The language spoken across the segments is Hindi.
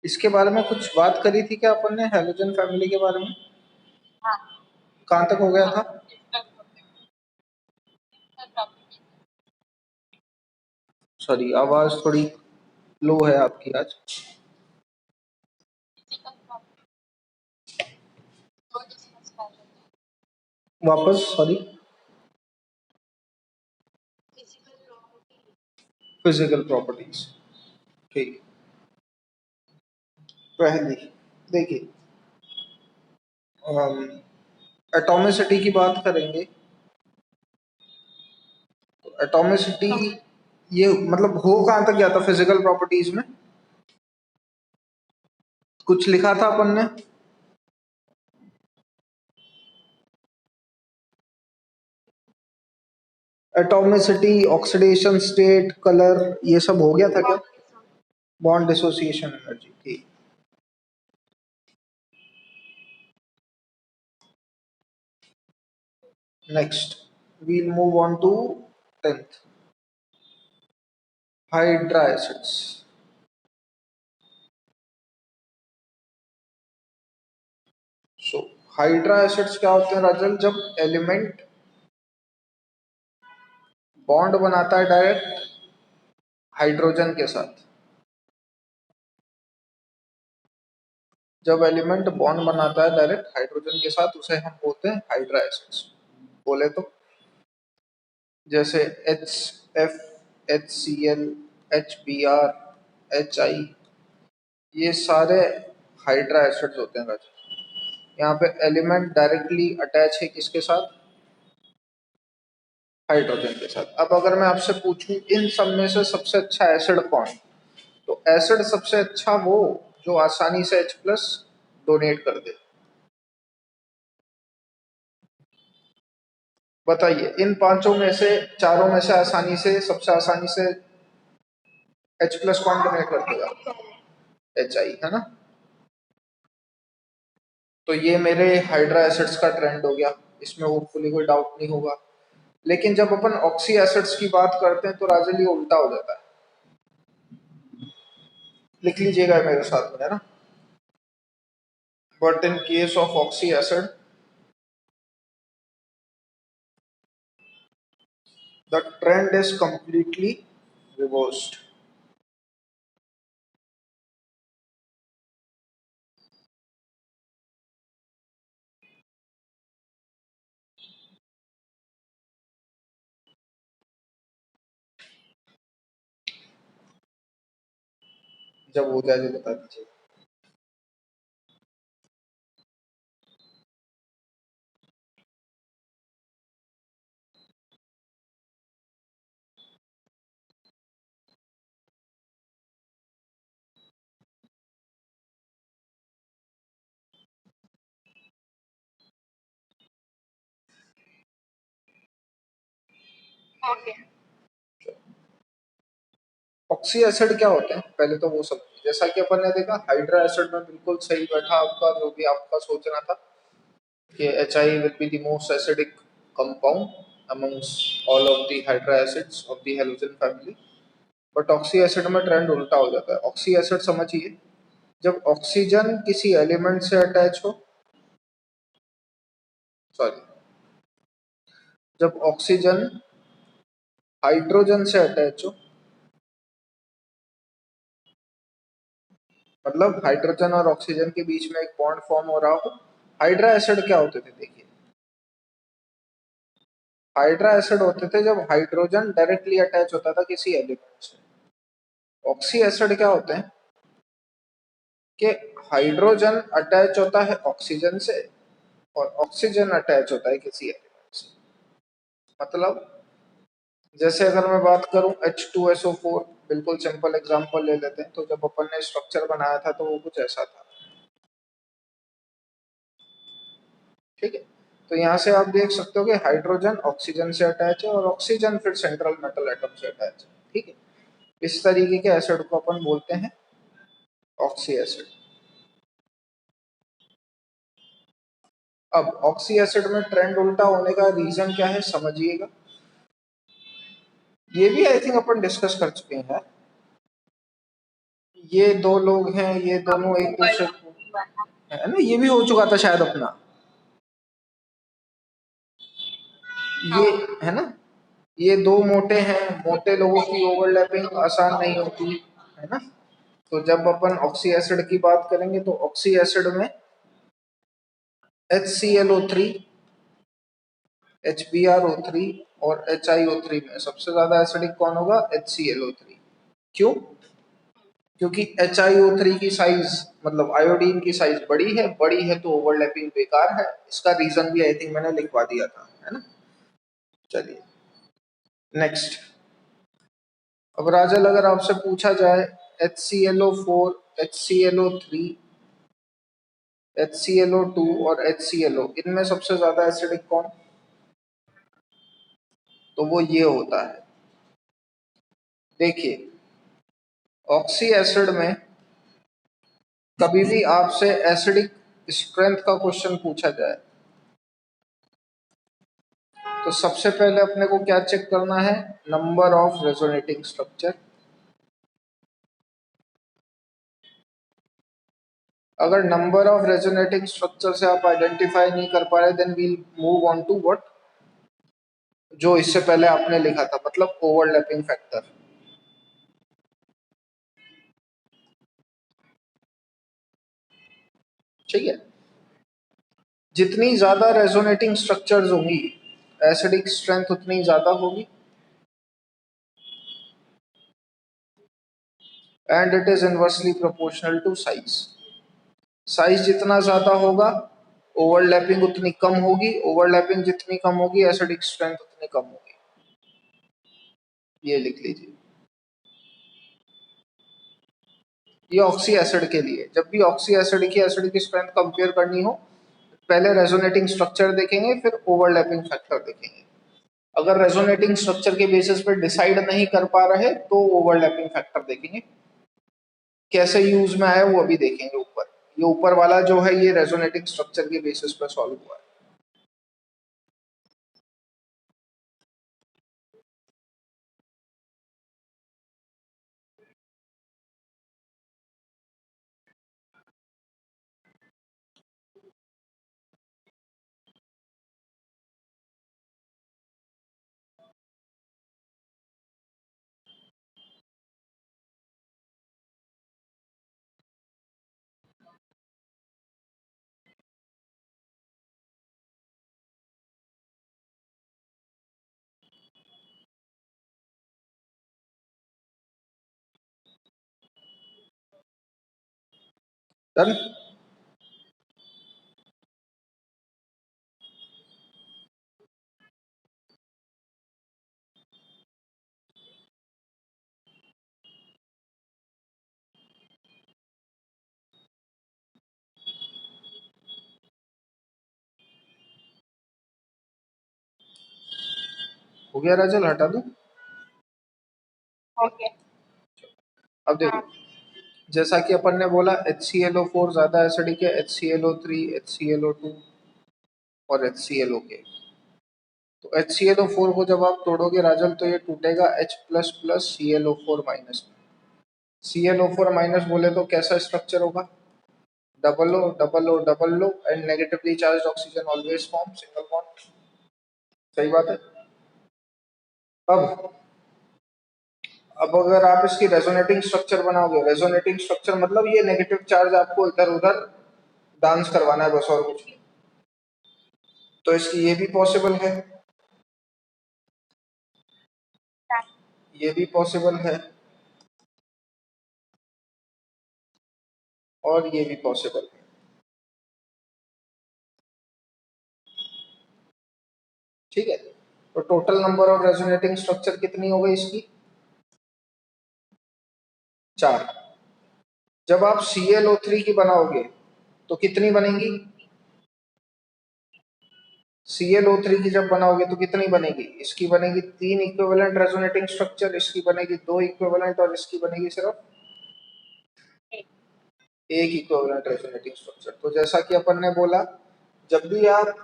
इसके बारे में कुछ बात करी थी क्या अपन ने, हैलोजन फैमिली के बारे में? कहाँ तक हो गया था? सॉरी, आवाज थोड़ी लो है आपकी आज। वापस, सॉरी। फिजिकल प्रॉपर्टीज, ठीक। पहली, देखिए, एटॉमिसिटी की बात करेंगे तो एटॉमिसिटी ये मतलब हो कहाँ तक गया था फिजिकल प्रॉपर्टीज में? कुछ लिखा था अपन ने? एटॉमिसिटी, ऑक्सीडेशन स्टेट, कलर, ये सब हो गया था क्या? बॉन्ड डिसोसिएशन एनर्जी, ठीक। Next, we'll move on to 10th, hydra acids. So hydra acids क्या होते हैं राजल? जब एलिमेंट बॉन्ड बनाता है डायरेक्ट हाइड्रोजन के साथ, जब एलिमेंट बॉन्ड बनाता है डायरेक्ट हाइड्रोजन के साथ, उसे हम बोलते हैं हाइड्रा एसिड्स। बोले तो जैसे H F, H C L, H B R, H I, ये सारे हाइड्रा एसिड्स होते हैं राजल। यहाँ पे एलिमेंट डायरेक्टली अटैच है किसके साथ? हाइड्रोजन के साथ। अब अगर मैं आपसे पूछूं इन सब में से सबसे अच्छा एसिड कौन, तो एसिड सबसे अच्छा वो जो आसानी से H प्लस डोनेट कर दे। बताइए, इन पांचों में से, चारों में से आसानी से, सबसे आसानी से H प्लस कौन डोनेट कर देगा? HI, है ना? तो ये मेरे हाइड्रा एसिड्स का ट्रेंड हो गया, इसमें होपफुली कोई डाउट नहीं होगा। लेकिन जब अपन ऑक्सी एसिड्स की बात करते हैं तो राजल ये उल्टा हो जाता है। लिख लीजिएगा मेरे साथ में, है ना? But in case of oxy acid the trend is completely reversed. जब हो जाए तो बता दीजिए। ऑक्सी एसिड क्या होते हैं पहले तो वो सब, जैसा कि अपन ने देखा हाइड्रा एसिड में बिल्कुल सही बैठा आपका, जो भी आपका सोचना था कि HI will be the most acidic compound amongst all of the hydra acids of the halogen family. But oxy acid में ट्रेंड उल्टा हो जाता है। ऑक्सी एसिड समझिए, जब ऑक्सीजन किसी एलिमेंट से अटैच हो, सॉरी, जब ऑक्सीजन हाइड्रोजन से अटैच हो, मतलब हाइड्रोजन और ऑक्सीजन के बीच में एक बॉन्ड फॉर्म हो रहा हो, हाइड्रा एसिड क्या होते थे? देखिए, हाइड्रा एसिड होते थे जब हाइड्रोजन डायरेक्टली अटैच होता था किसी एलिमेंट से। ऑक्सी एसिड क्या होते हैं कि हाइड्रोजन अटैच होता है ऑक्सीजन से और ऑक्सीजन अटैच होता है किसी एलिमेंट से। मतलब जैसे अगर मैं बात करूं H2SO4, बिल्कुल सिंपल एग्जांपल ले लेते हैं, तो जब अपन ने स्ट्रक्चर बनाया था तो वो कुछ ऐसा था, ठीक है? तो यहाँ से आप देख सकते हो कि हाइड्रोजन ऑक्सीजन से अटैच है और ऑक्सीजन फिर सेंट्रल मेटल एटम से अटैच है, ठीक है? इस तरीके के एसिड को अपन बोलते हैं ऑक्सी एसिड। अब ऑक्सी एसिड में ट्रेंड उल्टा होने का रीजन क्या है समझिएगा, ये भी आई थिंक अपन डिस्कस कर चुके हैं। ये दो लोग हैं, ये दोनों एक दूसरे को, है ना, ये भी हो चुका था शायद अपना, ये है ना, ये दो मोटे हैं, मोटे लोगों की ओवरलैपिंग आसान नहीं होती, है ना। तो जब अपन ऑक्सी एसिड की बात करेंगे तो ऑक्सी एसिड में HClO3, HBrO3 और HiO3 में सबसे ज्यादा एसिडिक कौन होगा? HClO3। क्यों? क्योंकि HiO3 की साइज, मतलब आयोडीन की साइज बड़ी है तो ओवरलैपिंग बेकार है। इसका रीजन भी आई थिंक मैंने लिखवा दिया था, है ना। चलिए नेक्स्ट। अब राजल अगर आपसे पूछा जाए HClO4, HClO3, HClO2 और HClO, इनमें सबसे ज्यादा एसिडिक कौन? तो वो ये होता है, देखिए ऑक्सी एसिड में कभी भी आपसे एसिडिक स्ट्रेंथ का क्वेश्चन पूछा जाए तो सबसे पहले अपने को क्या चेक करना है? Number of resonating structure. अगर नंबर ऑफ रेजोनेटिंग स्ट्रक्चर से आप आइडेंटिफाई नहीं कर पा रहे, then we'll move on to what, जो इससे पहले आपने लिखा था, मतलब ओवरलैपिंग फैक्टर। ठीक है, जितनी ज्यादा रेजोनेटिंग स्ट्रक्चर्स होंगी एसिडिक स्ट्रेंथ उतनी ज्यादा होगी, and it is inversely proportional to size. Size जितना ज्यादा होगा ओवरलैपिंग उतनी कम होगी, ओवरलैपिंग जितनी कम होगी एसिडिक स्ट्रेंथ उतनी कम होगी। ये लिख लीजिए, ये ऑक्सी एसिड के लिए। जब भी ऑक्सी एसिड की एसिडिक स्ट्रेंथ कंपेयर करनी हो, पहले रेजोनेटिंग स्ट्रक्चर देखेंगे, फिर ओवरलैपिंग फैक्टर देखेंगे। अगर रेजोनेटिंग स्ट्रक्चर के बेसिस पे डिसाइड नहीं कर पा रहे तो ओवरलैपिंग फैक्टर देखेंगे। कैसे यूज में आया वो अभी देखेंगे। ऊपर ये ऊपर वाला जो है ये रेजोनेटिंग स्ट्रक्चर के बेसिस पे सॉल्व हुआ है। डन। हो गया राजल, हटा दूं? ओके। अब देखो, जैसा कि अपन ने बोला HClO4 ज्यादा एसिडिक है, HClO3, HClO2 और HClO के। तो HClO4 को जब आप तोड़ोगे राजल तो ये टूटेगा H plus plus ClO4 minus में। ClO4 माइनस बोले तो कैसा स्ट्रक्चर होगा? Double O double O double O and negatively charge oxygen always form single bond. सही बात है। अब अब अगर आप इसकी रेजोनेटिंग स्ट्रक्चर बनाओगे, रेजोनेटिंग स्ट्रक्चर मतलब ये नेगेटिव चार्ज आपको इधर उधर डांस करवाना है, बस और कुछ नहीं। तो इसकी ये भी पॉसिबल है, ये भी पॉसिबल है और ये भी पॉसिबल है। ठीक है, तो total number of resonating structure कितनी हो गई इसकी? 4। जब आप ClO3 की बनाओगे तो कितनी बनेंगी? ClO3 की जब बनाओगे तो कितनी बनेगी? इसकी बनेगी 3 इक्विवेलेंट रेजोनेटिंग स्ट्रक्चर, इसकी बनेगी 2 इक्विवेलेंट और इसकी बनेगी सिर्फ एक इक्विवेलेंट रेजोनेटिंग स्ट्रक्चर। तो जैसा कि अपन ने बोला, जब भी आप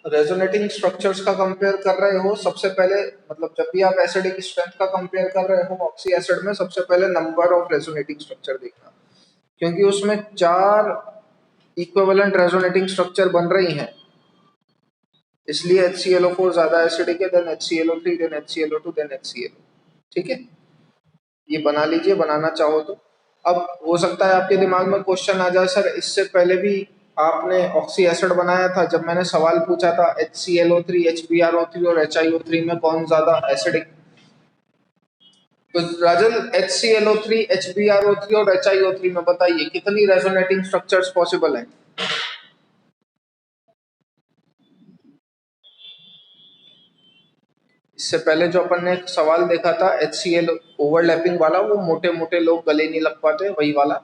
रेजोनेटिंग स्ट्रक्चर्स का कंपेयर कर रहे हो, सबसे पहले मतलब जब भी आप एसिडिक स्ट्रेंथ का कंपेयर कर रहे हो ऑक्सी एसिड में, सबसे पहले नंबर ऑफ रेजोनेटिंग स्ट्रक्चर देखना, क्योंकि उसमें 4 इक्विवेलेंट रेजोनेटिंग स्ट्रक्चर बन रही हैं, इसलिए HClO4 ज्यादा एसिडिक है then HClO3 then HClO2 then HCl। ठीक है, ये बना लीजिए बनाना चाहो तो। अब हो सकता है आपके दिमाग में क्वेश्चन आ जाए, सर इससे पहले भी आपने ऑक्सी एसिड बनाया था, जब मैंने सवाल पूछा था HClO3 HbRO3 और HiO3 में कौन ज्यादा एसिडिक, तो राजन HClO3 HbRO3 और HiO3 में बताइए कितनी रेजोनेटिंग स्ट्रक्चर्स पॉसिबल हैं? इससे पहले जो अपन ने एक सवाल देखा था HCl ओवरलैपिंग वाला, वो मोटे मोटे लोग गले नहीं लग पाते, वही वाला।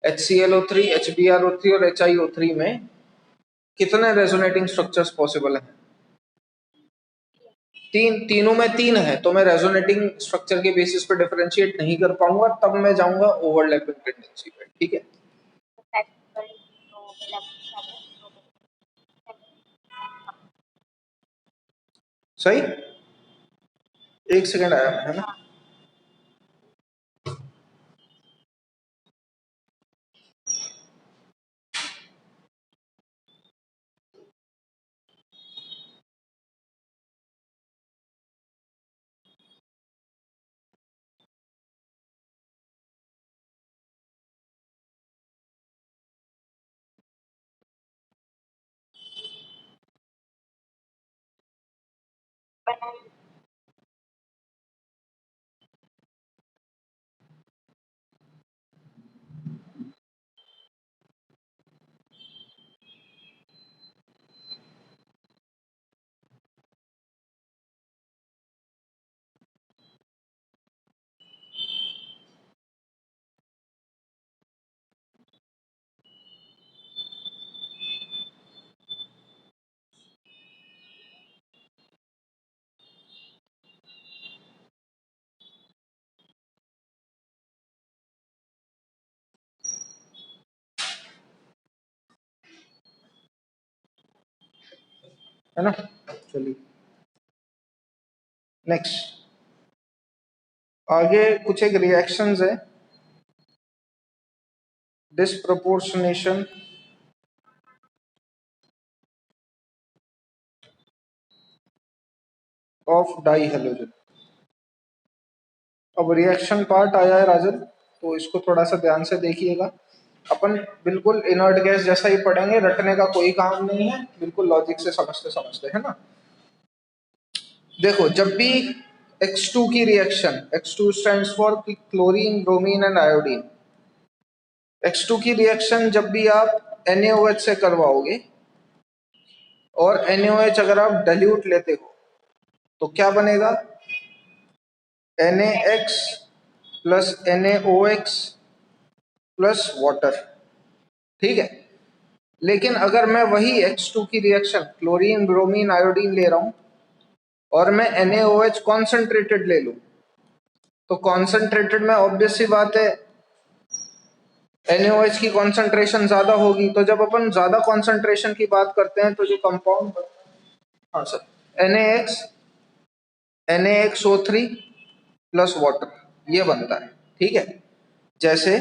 HClO3 HbRO3 और HiO3 में कितने रेजोनेटिंग स्ट्रक्चर्स पॉसिबल हैं? तीनों में 3 है, तो मैं रेजोनेटिंग स्ट्रक्चर के बेसिस पे डिफरेंशिएट नहीं कर पाऊंगा, तब मैं जाऊंगा ओवरलैपिंग टेंडेंसी पे। ठीक है, सही। एक सेकंड आया है ना। है ना, चलिए नेक्स्ट। आगे कुछ एक रिएक्शंस है, डिसप्रपोर्शनेशन ऑफ डाई हेलोजन। अब रिएक्शन पार्ट आया है राजन, तो इसको थोड़ा सा ध्यान से देखिएगा। अपन बिल्कुल इनर्ट गैस जैसा ही पढ़ेंगे, रटने का कोई काम नहीं है, बिल्कुल लॉजिक से समझते समझते, है ना। देखो, जब भी X2 की reaction, X2 stands for chlorine bromine and iodine, X2 की रिएक्शन जब भी आप NaOH से करवाओगे, और NaOH अगर आप डाइल्यूट लेते हो तो क्या बनेगा? NaX plus NaOX plus water. ठीक है, लेकिन अगर मैं वही X2 की रिएक्शन क्लोरीन ब्रोमीन आयोडीन ले रहा हूं और मैं NaOH कॉन्सेंट्रेटेड ले लूं, तो कॉन्सेंट्रेटेड में ऑब्वियस सी बात है NaOH की कॉन्सेंट्रेशन ज्यादा होगी। तो जब अपन ज्यादा कॉन्सेंट्रेशन की बात करते हैं तो जो कंपाउंड, हाँ sir, NaX NaXO3 plus water ये बनता है। ठीक है, जैसे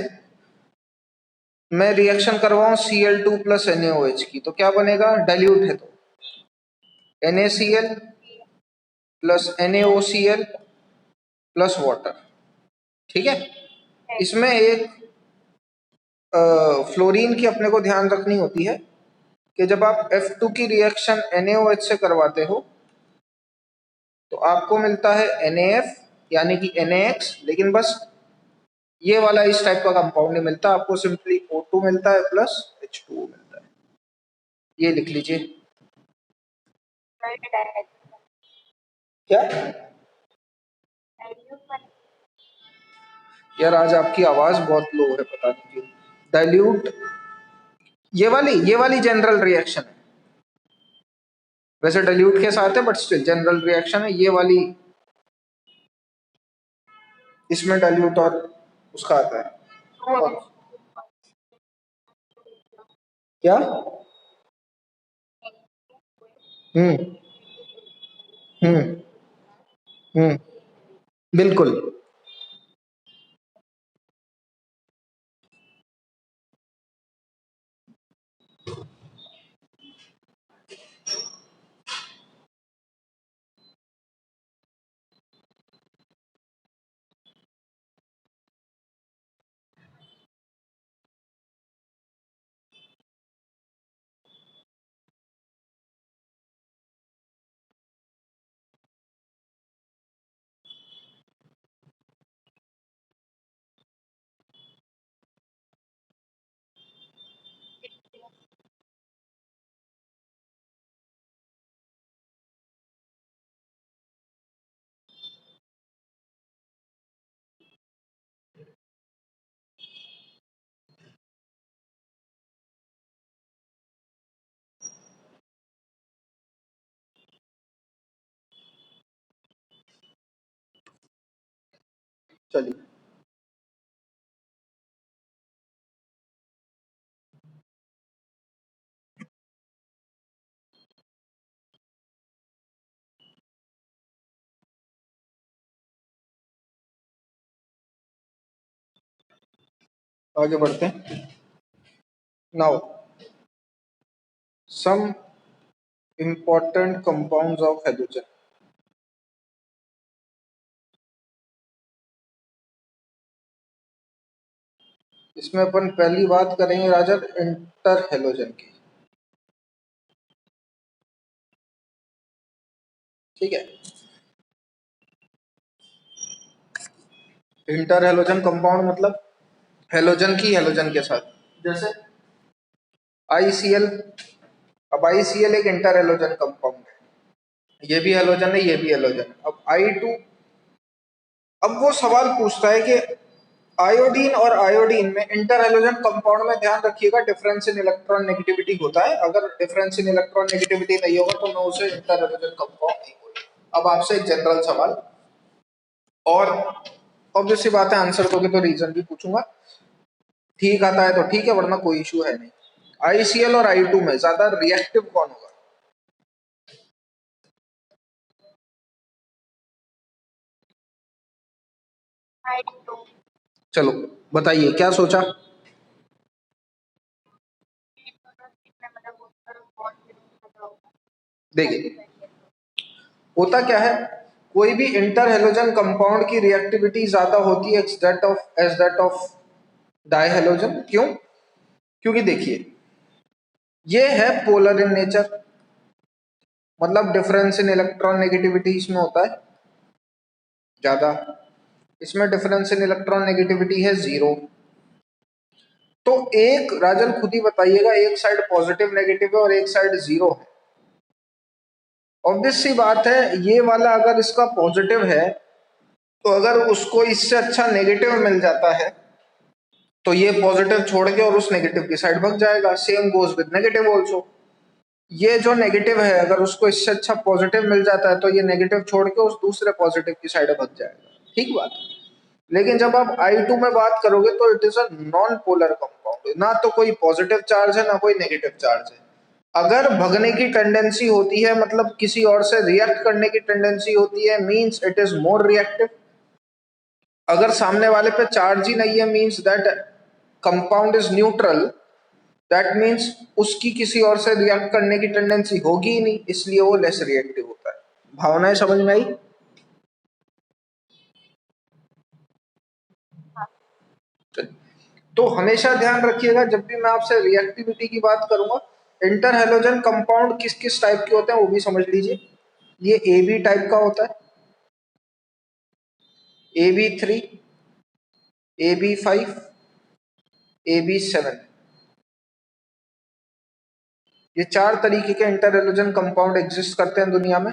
मैं रिएक्शन करवाऊं Cl2 प्लस NaOH की, तो क्या बनेगा? डाइल्यूट है तो NaCl plus NaOCl plus water. ठीक है, इसमें एक फ्लोरीन की अपने को ध्यान रखनी होती है कि जब आप F2 की रिएक्शन NaOH से करवाते हो तो आपको मिलता है NaF यानी कि NaX, लेकिन बस ये वाला इस टाइप का कंपाउंड नहीं मिलता आपको, सिंपली O2 मिलता है प्लस H2O मिलता है। ये लिख लीजिए। क्या यार, आज आपकी आवाज बहुत लो है, पता नहीं क्यों। डाइल्यूट, ये वाली जनरल रिएक्शन है, वैसे डाइल्यूट के साथ है बट स्टिल जनरल रिएक्शन है ये वाली, इसमें डाइल्यूट और उसका आता है। और क्या हम्म। हम्म। हम्म। बिल्कुल। चलिए आगे बढ़ते हैं। Now some important compounds of halogen। इसमें अपन पहली बात करेंगे राजा इंटर हेलोजन की। ठीक है। इंटर हेलोजन कंपाउंड मतलब हेलोजन की हेलोजन के साथ, जैसे ICl। अब ICl एक इंटर हेलोजन कंपाउंड है, ये भी हेलोजन है, ये भी हेलोजन है। अब I2, अब वो सवाल पूछता है कि आयोडीन और आयोडीन में इंटर हेलोजन कंपाउंड में ध्यान रखिएगा डिफरेंस इन इलेक्ट्रॉन नेगेटिविटी होता है। अगर डिफरेंस इन इलेक्ट्रॉन नेगेटिविटी नहीं होगा तो मैं उसे इंटर हेलोजन कंपाउंड नहीं बोलूंगा। अब आपसे एक जनरल सवाल, और ऑब्वियस सी बात है आंसर दोगे तो रीजन भी पूछूंगा। ठीक आता है तो ठीक है, वरना कोई इशू है नहीं। ICl और I2 में ज्यादा रिएक्टिव कौन होगा? चलो बताइए क्या सोचा। देखिए होता क्या है, कोई भी इंटर हेलोजन कंपाउंड की रिएक्टिविटी ज्यादा होती है as that of di halogen. क्यों? क्योंकि देखिए ये है पोलर इन नेचर, मतलब डिफरेंस इन इलेक्ट्रॉन नेगेटिविटी इसमें होता है ज्यादा। इसमें डिफरेंस इन इलेक्ट्रॉन नेगेटिविटी है 0। तो एक राजन खुद ही बताइएगा, एक साइड पॉजिटिव नेगेटिव है और एक साइड 0 है। ऑब्वियस सी बात है ये वाला अगर इसका पॉजिटिव है तो अगर उसको इससे अच्छा नेगेटिव मिल जाता है तो ये पॉजिटिव छोड़ के और उस नेगेटिव की साइड भाग जाएगा। Same goes with negative also. ये जो नेगेटिव है अगर उसको इससे अच्छा पॉजिटिव मिल जाता है तो ये नेगेटिव छोड़ के उस दूसरे पॉजिटिव की साइड भाग जाएगा। ठीक बात है। लेकिन जब आप I2 में बात करोगे तो it is a non polar compound, ना तो कोई पॉजिटिव चार्ज है ना कोई नेगेटिव चार्ज है। अगर भगने की टेंडेंसी होती है मतलब किसी और से रिएक्ट करने की टेंडेंसी होती है, means it is more reactive. अगर सामने वाले पे चार्ज ही नहीं है means that compound is neutral, that means उसकी किसी और से रिएक्ट करने की टेंडेंसी होगी ही नहीं, इसलिए वो लेस रिएक्टिव होता है। भावनाएं समझ में आई? तो हमेशा ध्यान रखिएगा जब भी मैं आपसे रिएक्टिविटी की बात करूंगा, इंटर हेलोजन कंपाउंड किस किस टाइप के होते हैं वो भी समझ लीजिए। ये AB टाइप का होता है, AB3, AB5, AB7। ये 4 तरीके के इंटर हेलोजन कंपाउंड एग्जिस्ट करते हैं दुनिया में,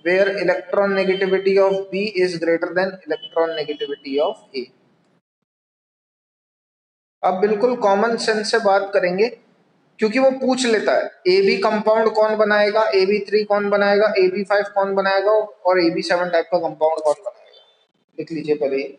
where electron negativity of B is greater than electron negativity of A। अब बिल्कुल कॉमन सेंस से बात करेंगे, क्योंकि वो पूछ लेता है AB कंपाउंड कौन बनाएगा, AB3 कौन बनाएगा, AB5 कौन बनाएगा और AB7 टाइप का कंपाउंड कौन बनाएगा। लिख लीजिए पहले ये।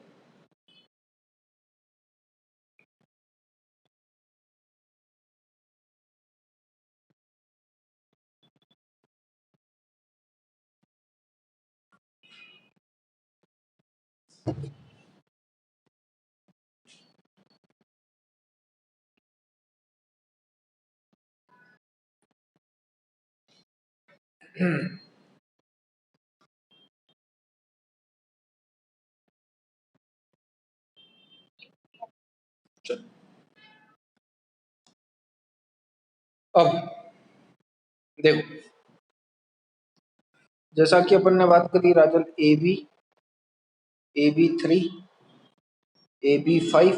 चलो अब देखो, जैसा कि अपन ने बात करी राजन, AB3, AB5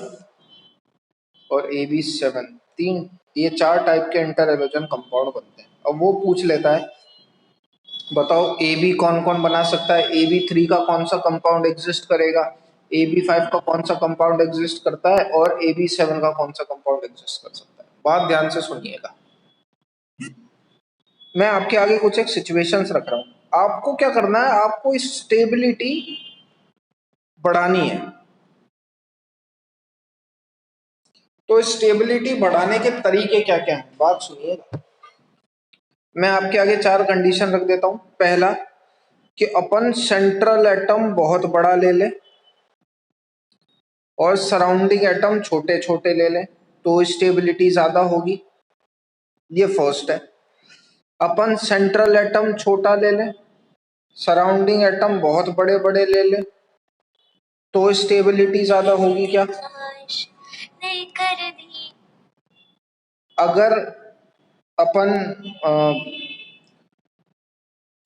और AB7, तीन, ये चार टाइप के इंटर एलोजन कंपाउंड बनते हैं। अब वो पूछ लेता है बताओ AB कौन कौन बना सकता है, AB3 का कौन सा कंपाउंड एग्जिस्ट करेगा, AB5 का कौन सा कंपाउंड एग्जिस्ट करता है और AB7 का कौन सा कंपाउंड एग्जिस्ट कर सकता है। बात ध्यान से सुनिएगा, मैं आपके आगे कुछ एक सिचुएशंस रख रहा हूं, आपको क्या करना है, आपको स्टेबिलिटी बढ़ानी है। तो स्टेबिलिटी बढ़ाने के तरीके क्या क्या हैं, बात सुनिएगा। मैं आपके आगे चार कंडीशन रख देता हूं। पहला कि अपन सेंट्रल एटम बहुत बड़ा ले ले और सराउंडिंग एटम छोटे छोटे ले लें तो स्टेबिलिटी ज्यादा होगी, ये फर्स्ट है। अपन सेंट्रल एटम छोटा ले लें, सराउंडिंग एटम बहुत बड़े बड़े ले लें तो स्टेबिलिटी ज्यादा होगी क्या। अगर अपन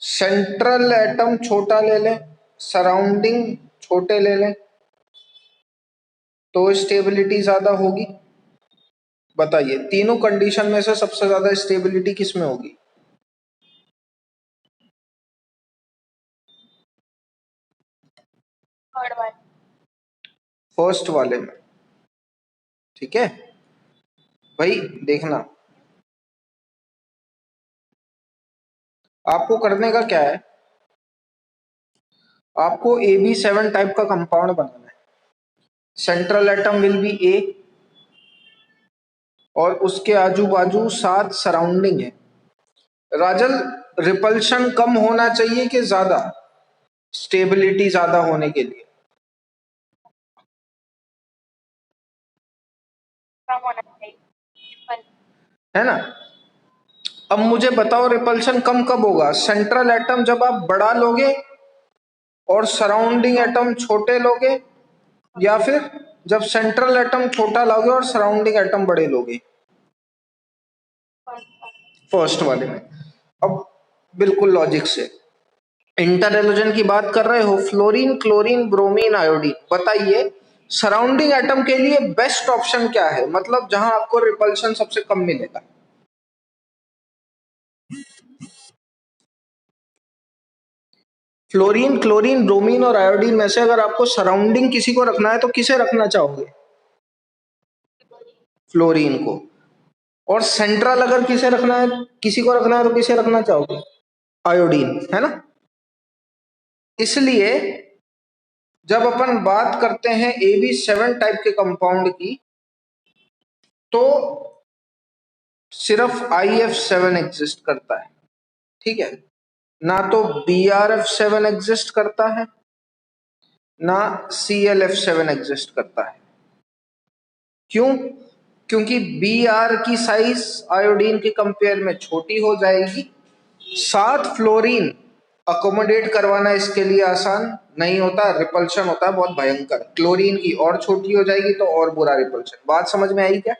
सेंट्रल एटम छोटा ले लें, सराउंडिंग छोटे ले लें तो स्टेबिलिटी ज्यादा होगी। बताइए तीनों कंडीशन में से सबसे ज्यादा स्टेबिलिटी किस में होगी। फर्स्ट वाले में, ठीक है भाई। देखना आपको करने का क्या है, आपको AB7 टाइप का कंपाउंड बनाना है। Central atom will be A और उसके आजू बाजू 7 सराउंडिंग है। राजल रिपल्शन कम होना चाहिए कि ज्यादा, स्टेबिलिटी ज्यादा होने के लिए। है ना। अब मुझे बताओ रिपल्शन कम कब होगा, सेंट्रल एटम जब आप बड़ा लोगे और सराउंडिंग एटम छोटे लोगे, या फिर जब सेंट्रल एटम छोटा लोगे और सराउंडिंग एटम बड़े लोगे। फर्स्ट वाले में। अब बिल्कुल लॉजिक से इंटर एलोजन की बात कर रहे हो, फ्लोरीन, क्लोरीन, ब्रोमीन, आयोडीन, बताइए सराउंडिंग एटम के लिए बेस्ट ऑप्शन क्या है, मतलब जहां आपको रिपल्शन सबसे कम मिलेगा। फ्लोरीन, क्लोरीन, ब्रोमीन और आयोडीन में से अगर आपको सराउंडिंग किसी को रखना है तो किसे रखना चाहोगे। फ्लोरीन को। और सेंट्रल अगर किसे रखना है, किसी को रखना है तो किसे रखना चाहोगे। आयोडीन, है ना। इसलिए जब अपन बात करते हैं AB7 टाइप के कंपाउंड की तो सिर्फ IF7 एग्जिस्ट करता है, ठीक है ना। तो BRF7 एग्जिस्ट करता है ना CLF7 एग्जिस्ट करता है। क्यों, क्योंकि Br की साइज आयोडीन के कंपेयर में छोटी हो जाएगी। साथ फ्लोरीन अकोमोडेट करवाना इसके लिए आसान नहीं होता, रिपल्शन होता है बहुत भयंकर। क्लोरीन की और छोटी हो जाएगी तो और बुरा रिपल्शन। बात समझ में आई क्या।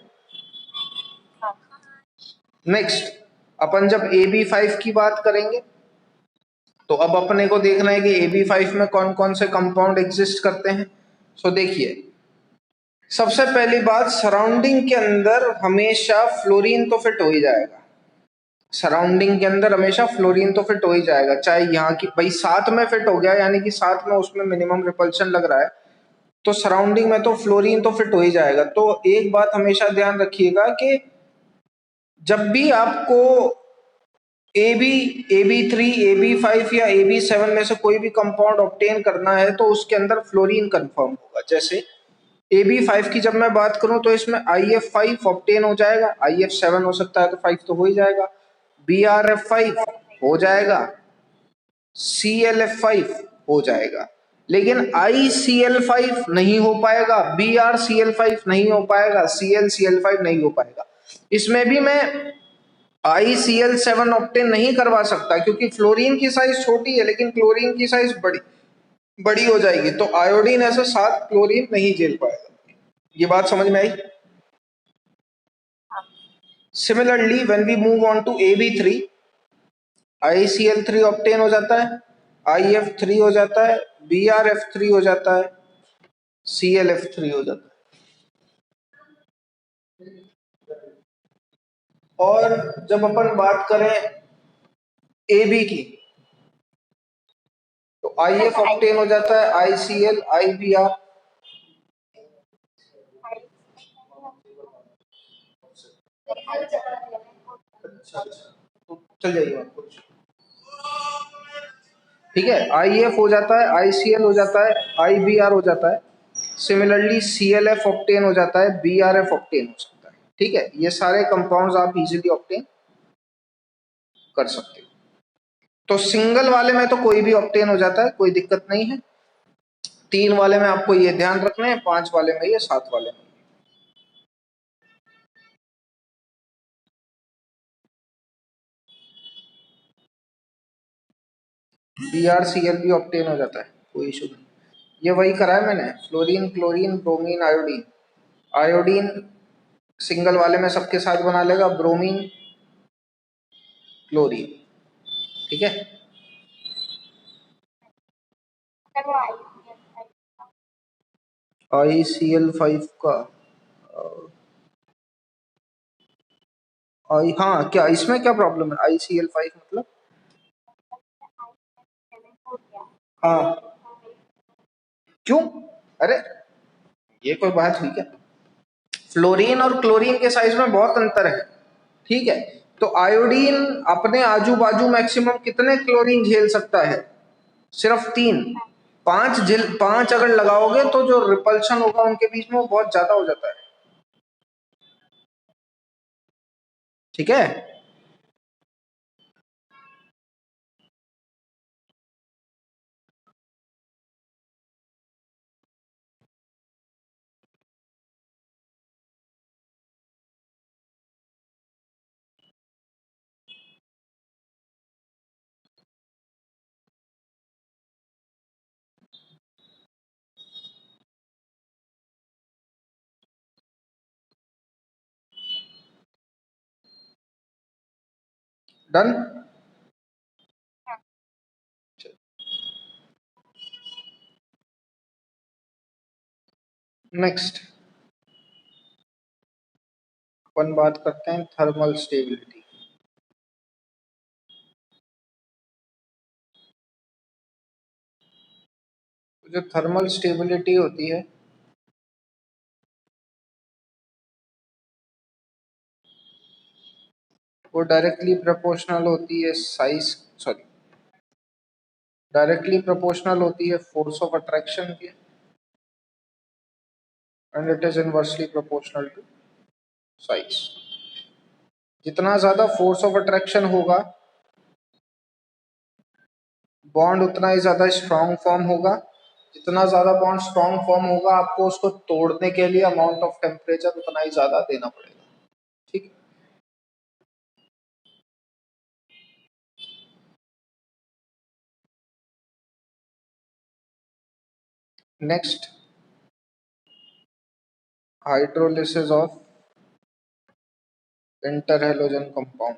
नेक्स्ट अपन जब AB5 की बात करेंगे तो अब अपने को देखना है कि AB5 में कौन कौन से कंपाउंड एग्जिस्ट करते हैं। सो देखिए, सबसे पहली बात, सराउंडिंग के अंदर हमेशा फ्लोरीन तो फिट हो ही जाएगा। सराउंडिंग के अंदर हमेशा फ्लोरीन तो फिट हो ही जाएगा, चाहे यहाँ की भाई साथ में फिट हो गया, यानी कि साथ में उसमें मिनिमम रिपल्शन लग रहा है तो सराउंडिंग में तो फ्लोरीन तो फिट हो ही जाएगा। तो एक बात हमेशा ध्यान रखिएगा कि जब भी आपको AB3, AB5 या AB7 में से कोई भी कंपाउंड ऑब्टेन करना है तो उसके अंदर फ्लोरीन कंफर्म होगा। जैसे AB5 की जब मैं बात करूं तो इसमें IF5 ऑब्टेन हो जाएगा, IF7 हो सकता है तो 5 तो हो ही जाएगा, BRF5 हो जाएगा, CLF5 हो जाएगा। लेकिन ICl5 नहीं हो पाएगा, BrCl5 नहीं हो पाएगा, ClCl5 नहीं हो पाएगा। इसमें भी मैं ICl7 ऑप्टेन नहीं करवा सकता क्योंकि फ्लोरीन की साइज छोटी है लेकिन क्लोरीन की साइज बड़ी बड़ी हो जाएगी, तो आयोडीन ऐसे साथ क्लोरीन नहीं झेल पाएगा। ये बात समझ में आई? Similarly when we move on to AB3, ICl3 obtain हो जाता है, IF3 हो जाता है, BrF3 हो जाता है, ClF3 हो जाता है। और जब अपन बात करें AB की, तो IF ऑप्टेन हो जाता है, ICl, IBr। अच्छा, तो चल जाइए आपको, ठीक है। IF हो जाता है, ICl हो जाता है, IBr हो जाता है, सिमिलरली ClF ऑप्टेन हो जाता है, BrF ऑप्टेन हो सकता है। ठीक है, ये सारे कंपाउंड्स आप इजीली ऑप्टेन कर सकते हो। तो सिंगल वाले में तो कोई भी ऑप्टेन हो जाता है, कोई दिक्कत नहीं है। 3 वाले में आपको ये ध्यान रखना है, 5 वाले में ये, 7 वाले में। BrCl भी ऑप्टेन हो जाता है, कोई इशू नहीं। ये वही करा है मैंने, fluorine, chlorine, bromine, iodine. Iodine single वाले में सबके साथ बना लेगा, ब्रोमीन, क्लोरीन। ठीक है। ICl5 का आई, हाँ, क्या इसमें क्या प्रॉब्लम है? ICl5 मतलब, हाँ, क्यों? अरे ये कोई बात हुई क्या? फ्लोरीन और क्लोरीन के साइज में बहुत अंतर है। ठीक है, तो आयोडीन अपने आजू बाजू मैक्सिमम कितने क्लोरीन झेल सकता है? सिर्फ 3। 5 अगर लगाओगे तो जो रिपल्शन होगा उनके बीच में वो बहुत ज्यादा हो जाता है। ठीक है, डन। नेक्स्ट अपन बात करते हैं थर्मल स्टेबिलिटी। जो थर्मल स्टेबिलिटी होती है वो डायरेक्टली प्रोपोर्शनल होती है साइज, सॉरी, डायरेक्टली प्रोपोर्शनल होती है फोर्स ऑफ अट्रैक्शन के, and it is inversely proportional to size. जितना ज्यादा फोर्स ऑफ अट्रैक्शन होगा, बॉन्ड उतना ही ज्यादा स्ट्रॉन्ग फॉर्म होगा। जितना ज्यादा बॉन्ड स्ट्रॉन्ग फॉर्म होगा, आपको उसको तोड़ने के लिए अमाउंट ऑफ टेम्परेचर उतना ही ज्यादा देना पड़ेगा। ठीक। Next, hydrolysis of interhalogen compound.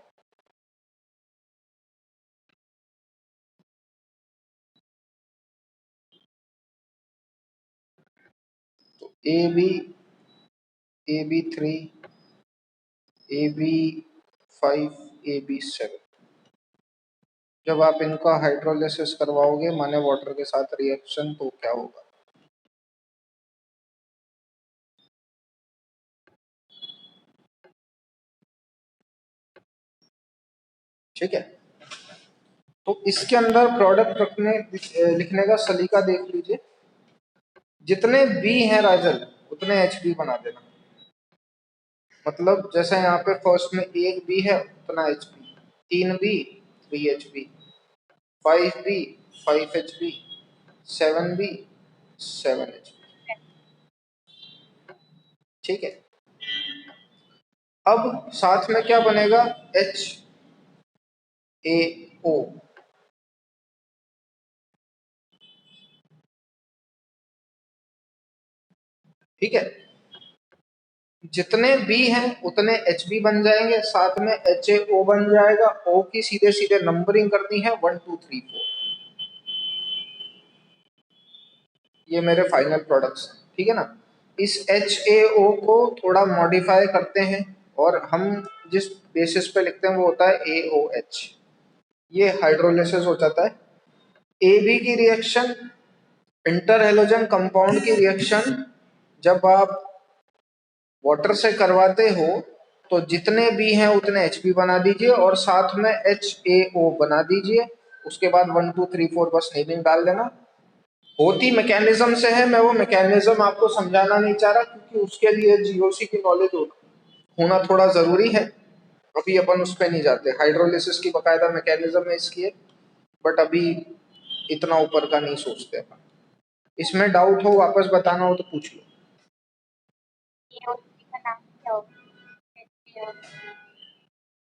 तो AB3, AB5, AB7, जब आप इनका हाइड्रोलिसिस करवाओगे माने वाटर के साथ रिएक्शन, तो क्या होगा? ठीक है, तो इसके अंदर प्रोडक्ट रखने लिखने का सलीका देख लीजिए। जितने बी हैं राजन, उतने HB बना देना। मतलब जैसे यहाँ पे फर्स्ट में 1 B है, उतना HB, 3B 3 HB, 5B 5 HB, 7B 7H। ठीक है, अब साथ में क्या बनेगा, HAO। ठीक है, जितने B हैं उतने HB बन जाएंगे, साथ में HAO बन जाएगा। O की सीधे सीधे नंबरिंग करनी है 1 2 3 4। ये मेरे फाइनल प्रोडक्ट्स हैं। ठीक है ना, इस HAO को थोड़ा मॉडिफाई करते हैं और हम जिस बेसिस पे लिखते हैं वो होता है AOH। ये हाइड्रोलिसिस हो जाता है। AB की रिएक्शन, इंटर हेलोजन कंपाउंड की रिएक्शन जब आप वाटर से करवाते हो तो जितने भी हैं उतने HB बना दीजिए और साथ में HAO बना दीजिए। उसके बाद 1 2 3 4 बस नेमिंग डाल देना। होती मैकेनिज्म से है, मैं वो मैकेनिज्म आपको समझाना नहीं चाह रहा क्योंकि उसके लिए जीओसी की नॉलेज होना थोड़ा जरूरी है। अभी अपन उस पर नहीं जाते। हाइड्रोलिसिस की बकायदा मैकेनिज्म है इसकी, बट अभी इतना ऊपर का नहीं सोचते अपन। इसमें डाउट हो, वापस बताना हो तो पूछ लो।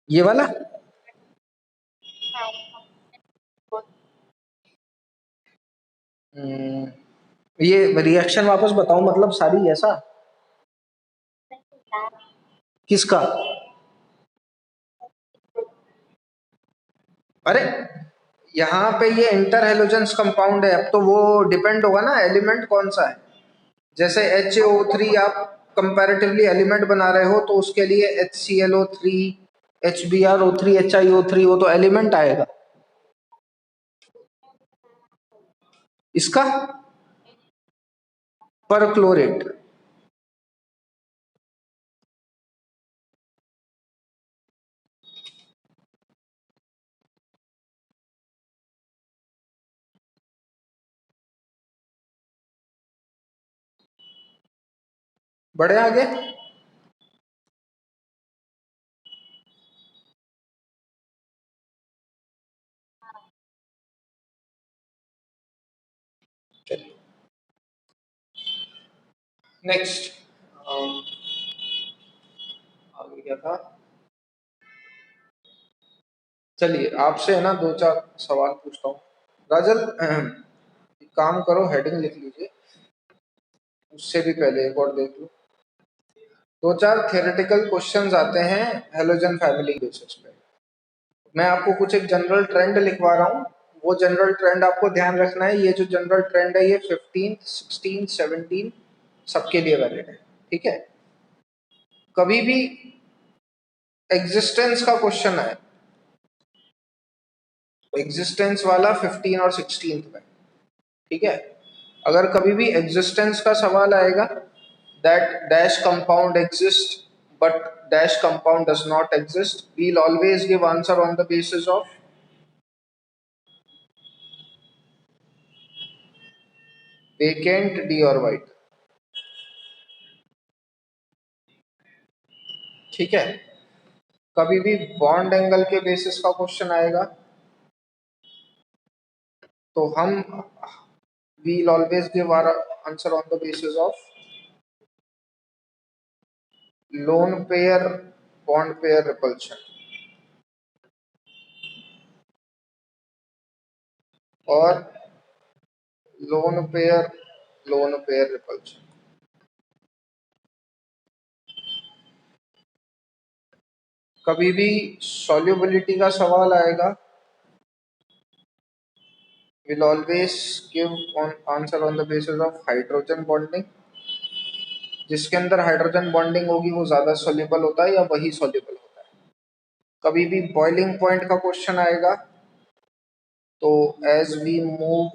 ये वाला ये रिएक्शन वापस बताऊं मतलब सारी ऐसा किसका? अरे यहाँ पे ये इंटर हेलोजेंस कंपाउंड है, अब तो वो डिपेंड होगा ना एलिमेंट कौन सा है। जैसे HAO3 आप कंपैरेटिवली एलिमेंट बना रहे हो तो उसके लिए HClO3 HBrO3 HiO3 वो तो एलिमेंट आएगा। इसका पर क्लोरेट बढ़े आगे। चलिए नेक्स्ट, आगे क्या था। चलिए आपसे है ना दो चार सवाल पूछता हूँ। राजल एक काम करो, हेडिंग लिख लीजिए, उससे भी पहले एक और देख लो। दो चार थियोरेटिकल क्वेश्चंस आते हैं हेलोजन फैमिली बेसिस पे। मैं आपको कुछ एक जनरल ट्रेंड लिखवा रहा हूँ, वो जनरल ट्रेंड आपको ध्यान रखना है। ये जो जनरल ट्रेंड है ये 15 16 17 सबके लिए वैलिड है। ठीक है, कभी भी एग्जिस्टेंस का क्वेश्चन है, एग्जिस्टेंस वाला 15 और 16 में। ठीक है, अगर कभी भी एग्जिस्टेंस का सवाल आएगा, that dash compound exist but dash compound does not exist, we'll always give answer on the basis of vacant d orbital. ठीक है, कभी भी बॉन्ड एंगल के बेसिस का क्वेश्चन आएगा तो हम we'll always give our answer on the basis of lone pair bond pair repulsion और लोन पेयर रिपल्शन। कभी भी सॉल्युबिलिटी का सवाल आएगा, will always give on answer on the basis of hydrogen bonding. जिसके अंदर हाइड्रोजन बॉन्डिंग होगी वो ज्यादा सॉल्युबल होता है या वही सॉल्युबल होता है। कभी भी बॉइलिंग पॉइंट का क्वेश्चन आएगा तो एज वी मूव,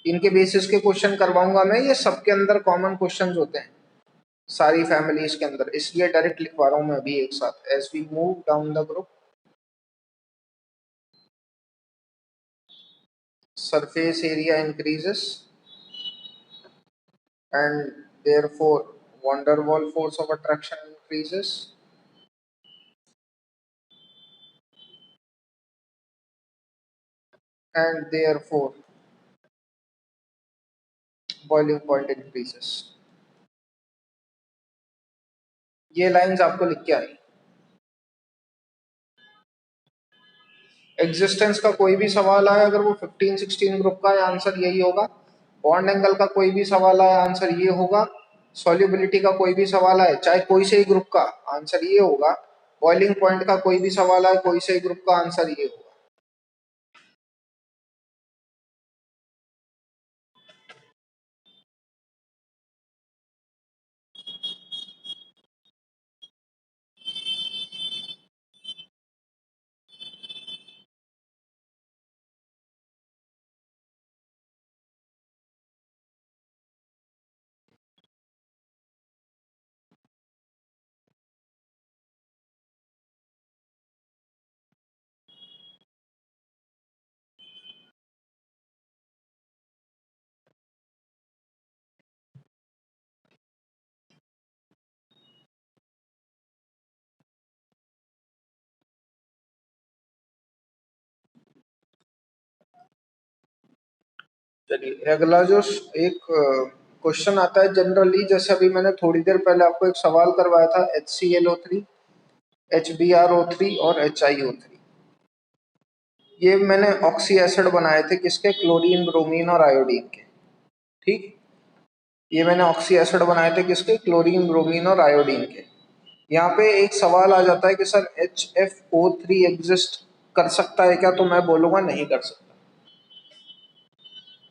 इनके बेसिस के क्वेश्चन करवाऊंगा मैं। ये सबके अंदर कॉमन क्वेश्चंस होते हैं सारी फैमिलीज के अंदर, इसलिए डायरेक्ट लिखवा रहा हूं मैं अभी एक साथ। As we move down the group, surface area increases and therefore van der Waal force of attraction increases. and therefore boiling point increases। ये लाइंस आपको लिख के आनी। एग्जिस्टेंस का कोई भी सवाल आए, अगर वो 15-16 ग्रुप का है, आंसर यही होगा। बॉन्ड एंगल का कोई भी सवाल आए, आंसर ये होगा। सॉल्युबिलिटी का कोई भी सवाल आए, चाहे कोई से ही ग्रुप का, आंसर ये होगा। बॉइलिंग पॉइंट का कोई भी सवाल आए, कोई से ही ग्रुप का, आंसर ये होगा। चलिए, अगला जो एक क्वेश्चन आता है जनरली, जैसे अभी मैंने थोड़ी देर पहले आपको एक सवाल करवाया था, HClO3, HBrO3 और HiO3। ये मैंने ऑक्सी एसिड बनाए थे किसके? क्लोरीन, ब्रोमीन और आयोडीन के। ठीक, ये मैंने ऑक्सी एसिड बनाए थे किसके? क्लोरीन, ब्रोमीन और आयोडीन के। यहाँ पे एक सवाल आ जाता है कि सर HFO3 एग्जिस्ट कर सकता है क्या? तो मैं बोलूंगा नहीं कर सकता।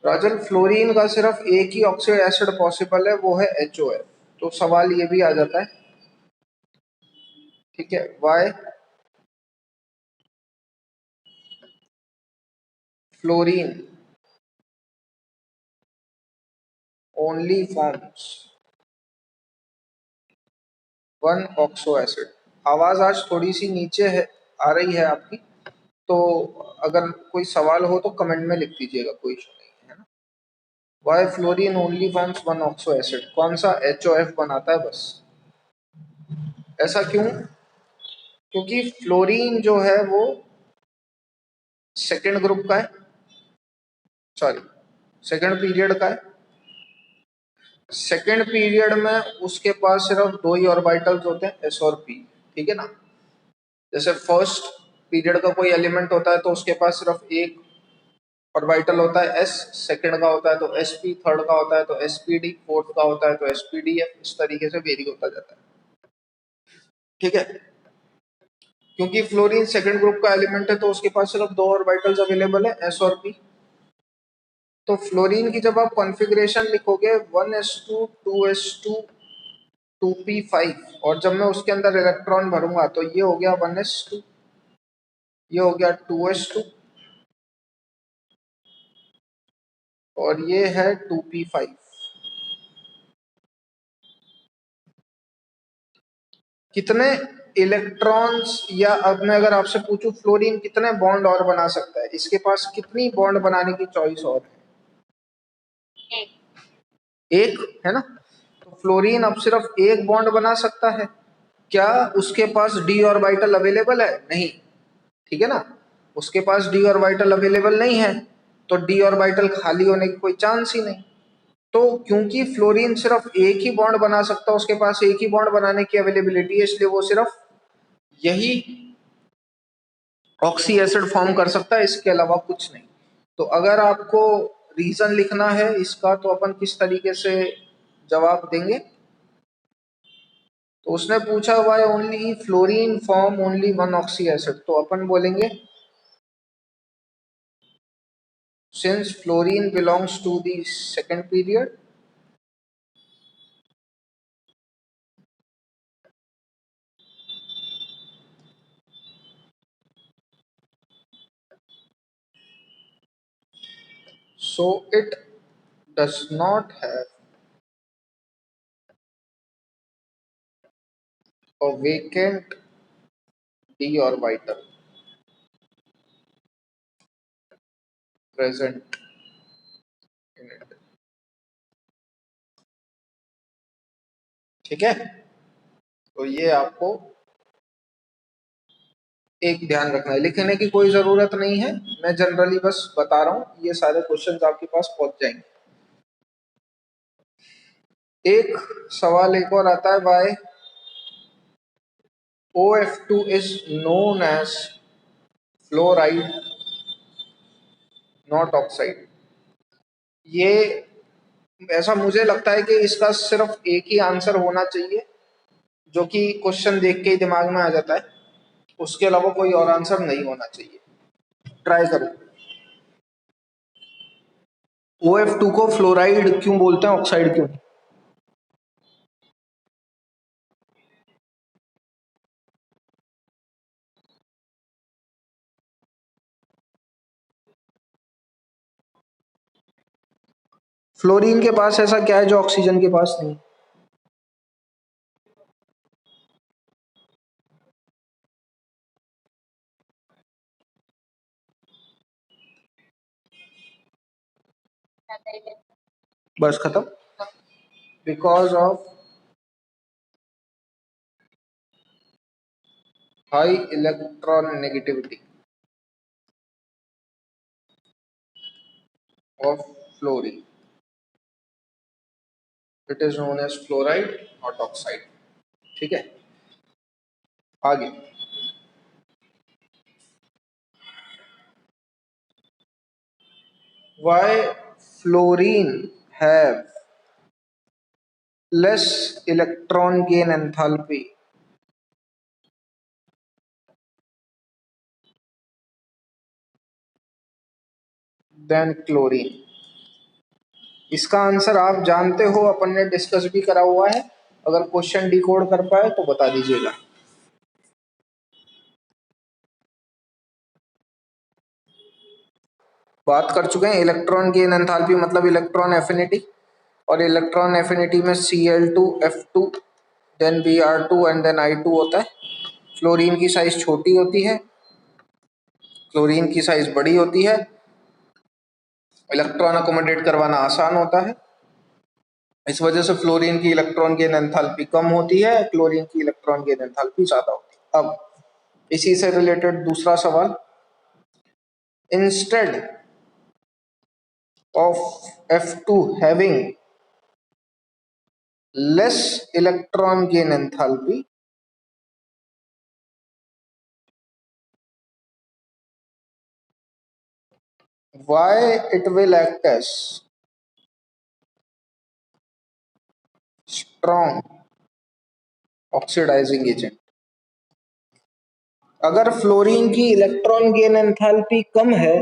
राजन, फ्लोरीन का सिर्फ एक ही ऑक्साइड एसिड पॉसिबल है, वो है HOF। तो सवाल ये भी आ जाता है, ठीक है, why fluorine only forms one oxo acid. आवाज आज थोड़ी सी नीचे है, आ रही है आपकी, तो अगर कोई सवाल हो तो कमेंट में लिख दीजिएगा, कोई इशू नहीं है ना। Why fluorine only forms one oxo acid, कौन सा? HOF बनाता है बस। ऐसा क्यों? क्योंकि फ्लोरीन जो है वो सेकेंड ग्रुप का है, सॉरी सेकेंड पीरियड का है। सेकेंड पीरियड में उसके पास सिर्फ दो ही ऑर्बिटल्स होते हैं, S और P, ठीक है ना। जैसे फर्स्ट पीरियड का कोई एलिमेंट होता है तो उसके पास सिर्फ एक ऑर्बिटल होता है S, सेकंड का होता है तो SP, थर्ड का होता है तो SPD, फोर्थ का होता है तो SPDF। इस तरीके से वेरी होता जाता है, ठीक है। क्योंकि फ्लोरीन सेकंड ग्रुप का एलिमेंट है तो उसके पास सिर्फ दो ऑर्बिटल्स अवेलेबल है, S और P। तो फ्लोरीन की जब आप कॉन्फ़िगरेशन लिखोगे 1s2 2s2 2p5, और जब मैं उसके अंदर इलेक्ट्रॉन भरूंगा तो ये हो गया 1s2, ये हो गया 2s2 और ये है 2p5। कितने इलेक्ट्रॉन्स, या अब मैं अगर आपसे पूछूं फ्लोरीन कितने बॉन्ड और बना सकता है, इसके पास कितनी बॉन्ड बनाने की चॉइस और है? एक, है ना। तो फ्लोरीन अब सिर्फ एक बॉन्ड बना सकता है। क्या उसके पास डी ऑर्बिटल अवेलेबल है? नहीं, ठीक है ना। उसके पास डी ऑर्बिटल अवेलेबल नहीं है, तो डी ऑर्बिटल खाली होने की कोई चांस ही नहीं। तो क्योंकि फ्लोरीन सिर्फ एक ही बॉन्ड बना सकता है, उसके पास एक ही बॉन्ड बनाने की अवेलेबिलिटी है, इसलिए वो सिर्फ यही ऑक्सी एसिड फॉर्म कर सकता है, इसके अलावा कुछ नहीं। तो अगर आपको रीजन लिखना है इसका, तो अपन किस तरीके से जवाब देंगे? तो उसने पूछा why only fluorine form only one oxy acid, तो अपन बोलेंगे since fluorine belongs to the second period, so it does not have a vacant d orbital present in it, ठीक है। तो ये आपको एक ध्यान रखना है, लिखने की कोई जरूरत नहीं है, मैं जनरली बस बता रहा हूं, ये सारे क्वेश्चंस आपके पास पहुंच जाएंगे। एक सवाल एक और आता है, Y OF2 is known as fluoride not oxide। ये ऐसा मुझे लगता है कि इसका सिर्फ एक ही आंसर होना चाहिए, जो कि क्वेश्चन देख के ही दिमाग में आ जाता है, उसके अलावा कोई और आंसर नहीं होना चाहिए। ट्राई करो। OF2 को फ्लोराइड क्यों बोलते हैं, ऑक्साइड क्यों? फ्लोरीन के पास ऐसा क्या है जो ऑक्सीजन के पास नहीं? बस खत्म। Because of high electron negativity of fluorine, it is known as fluoride not oxide. ठीक है, आगे। Why fluorine have less electron gain enthalpy than chlorine? इसका आंसर आप जानते हो, अपन ने डिस्कस भी करा हुआ है, अगर क्वेश्चन डिकोड कर पाए तो बता दीजिएगा। बात कर चुके हैं इलेक्ट्रॉन गेन एंथैल्पी मतलब इलेक्ट्रॉन एफिनिटी, और इलेक्ट्रॉन एफिनिटी में Cl2F2 then Br2 and then I2 होता है। फ्लोरीन की साइज छोटी होती है, क्लोरीन की साइज बड़ी होती है, इलेक्ट्रॉन अकोमोडेट करवाना आसान होता है, इस वजह से फ्लोरीन की इलेक्ट्रॉन गेन एंथैल्पी कम होती है, क्लोरीन की इलेक्ट्रॉन गेन एंथैल्पी ज्यादा होती है। अब इसी से रिलेटेड दूसरा सवाल, instead of F2 having less electron gain enthalpy, why it will act as strong oxidizing agent? अगर फ्लोरीन की इलेक्ट्रॉन गेन एंथैल्पी कम है,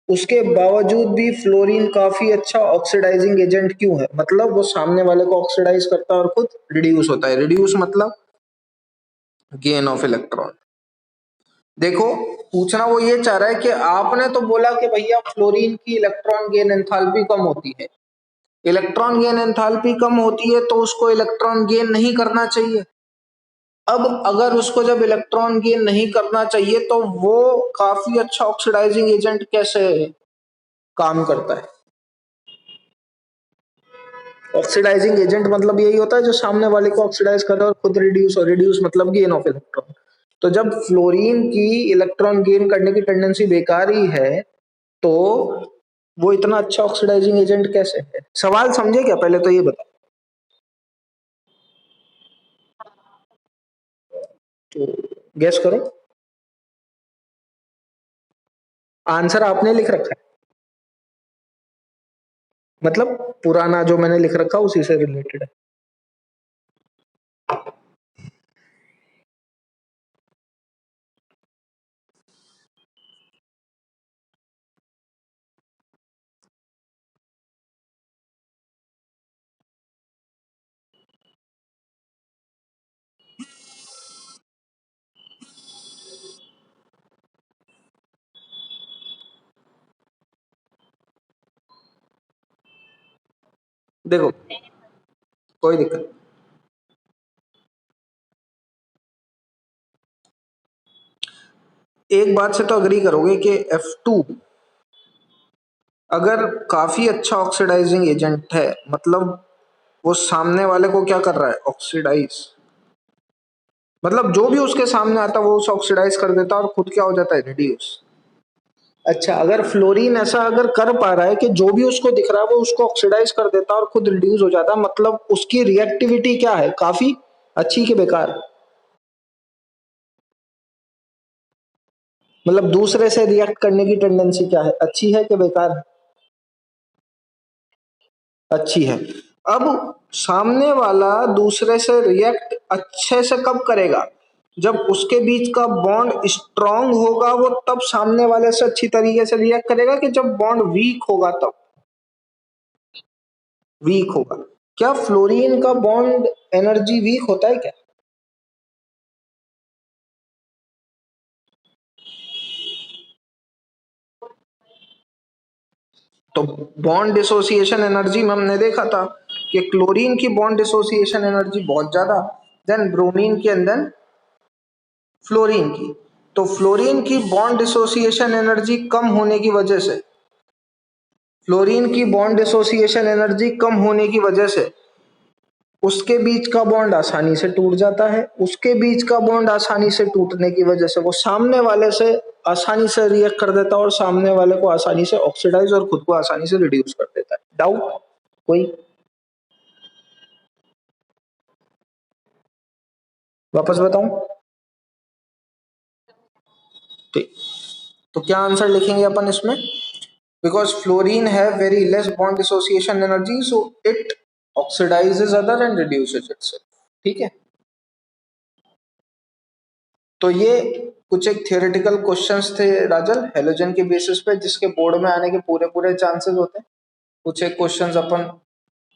उसके बावजूद भी फ्लोरीन काफी अच्छा ऑक्सीडाइजिंग एजेंट क्यों है? मतलब वो सामने वाले को ऑक्सीडाइज करता है और खुद रिड्यूस होता है। रिड्यूस मतलब गेन ऑफ इलेक्ट्रॉन। देखो, पूछना वो ये चाह रहा है कि आपने तो बोला कि भैया फ्लोरीन की इलेक्ट्रॉन गेन एंथैल्पी कम होती है, इलेक्ट्रॉन गेन एंथैल्पी कम होती है तो उसको इलेक्ट्रॉन गेन नहीं करना चाहिए। अब अगर उसको जब इलेक्ट्रॉन गेन नहीं करना चाहिए तो वो काफी अच्छा ऑक्सीडाइजिंग एजेंट कैसे काम करता है? ऑक्सीडाइजिंग एजेंट मतलब यही होता है जो सामने वाले को ऑक्सीडाइज कर रहा है और खुद रिड्यूस, और रिड्यूस मतलब गेन ऑफ इलेक्ट्रॉन। तो जब फ्लोरीन की इलेक्ट्रॉन गेन करने की टेंडेंसी बेकार ही है, तो वो इतना अच्छा ऑक्सीडाइजिंग एजेंट कैसे है? सवाल समझे क्या? पहले तो ये बता। तो गेस करो, आंसर आपने लिख रखा है, मतलब पुराना जो मैंने लिख रखा उसी से रिलेटेड है। देखो, कोई दिक्कत नहीं। एक बात से तो अग्री करोगे कि F2 अगर काफी अच्छा ऑक्सीडाइजिंग एजेंट है, मतलब वो सामने वाले को क्या कर रहा है? ऑक्सीडाइज। मतलब जो भी उसके सामने आता है वो उसे ऑक्सीडाइज कर देता है और खुद क्या हो जाता है, रिड्यूस। अच्छा, अगर फ्लोरीन ऐसा अगर कर पा रहा है कि जो भी उसको दिख रहा है वो उसको ऑक्सीडाइज कर देता है और खुद रिड्यूस हो जाता है, मतलब उसकी रिएक्टिविटी क्या है, काफी अच्छी कि बेकार? मतलब दूसरे से रिएक्ट करने की टेंडेंसी क्या है, अच्छी है कि बेकार है? अच्छी है। अब सामने वाला दूसरे से रिएक्ट अच्छे से कब करेगा, जब उसके बीच का बॉन्ड स्ट्रांग होगा, वो तब सामने वाले से अच्छी तरीके से रिएक्ट करेगा, कि जब बॉन्ड वीक होगा तब? वीक होगा। क्या फ्लोरीन का बॉन्ड एनर्जी वीक होता है क्या? तो बॉन्ड डिसोसिएशन एनर्जी में हमने देखा था कि क्लोरीन की बॉन्ड डिसोसिएशन एनर्जी बहुत ज्यादा, देन ब्रोमीन के अंदर फ्लोरीन की। तो फ्लोरीन की बॉन्ड डिसोसिएशन एनर्जी कम होने की वजह से, फ्लोरीन की बॉन्ड डिसोसिएशन एनर्जी कम होने की वजह से उसके बीच का बॉन्ड आसानी से टूट जाता है। उसके बीच का बॉन्ड आसानी से टूटने की वजह से वो सामने वाले से आसानी से रिएक्ट कर देता है और सामने वाले को आसानी से ऑक्सीडाइज और खुद को आसानी से रिड्यूस कर देता है। डाउट कोई? वापस बताऊं? ठीक। तो क्या आंसर लिखेंगे अपन इसमें? Because fluorine have very less bond dissociation energy, so it oxidises other and reduces itself. ठीक है। तो ये कुछ एक थियोरेटिकल क्वेश्चंस थे राजल, हेलोजन के बेसिस पे, जिसके बोर्ड में आने के पूरे पूरे चांसेस होते हैं। कुछ एक क्वेश्चंस अपन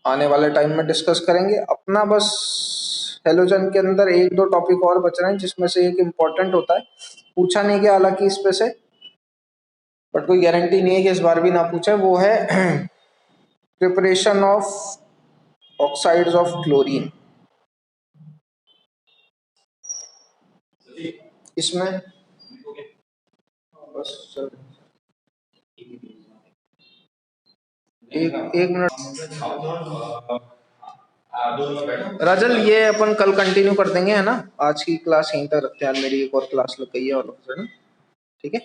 आने वाले टाइम में डिस्कस करेंगे। अपना बस हेलोजन के अंदर एक दो टॉपिक और बच रहे हैं, जिसमें से एक इम्पोर्टेंट होता है, पूछा नहीं गया हालांकि इस पे से, बट कोई गारंटी नहीं है कि इस बार भी ना पूछे, वो है preparation of oxides of chlorine. इसमें बस चल, एक एक मिनट राजल, ये अपन कल कंटिन्यू कर देंगे, है ना? आज की क्लास यहीं तक रखते हैं यार, मेरी एक और क्लास लग गई है और, है ना? ठीक है।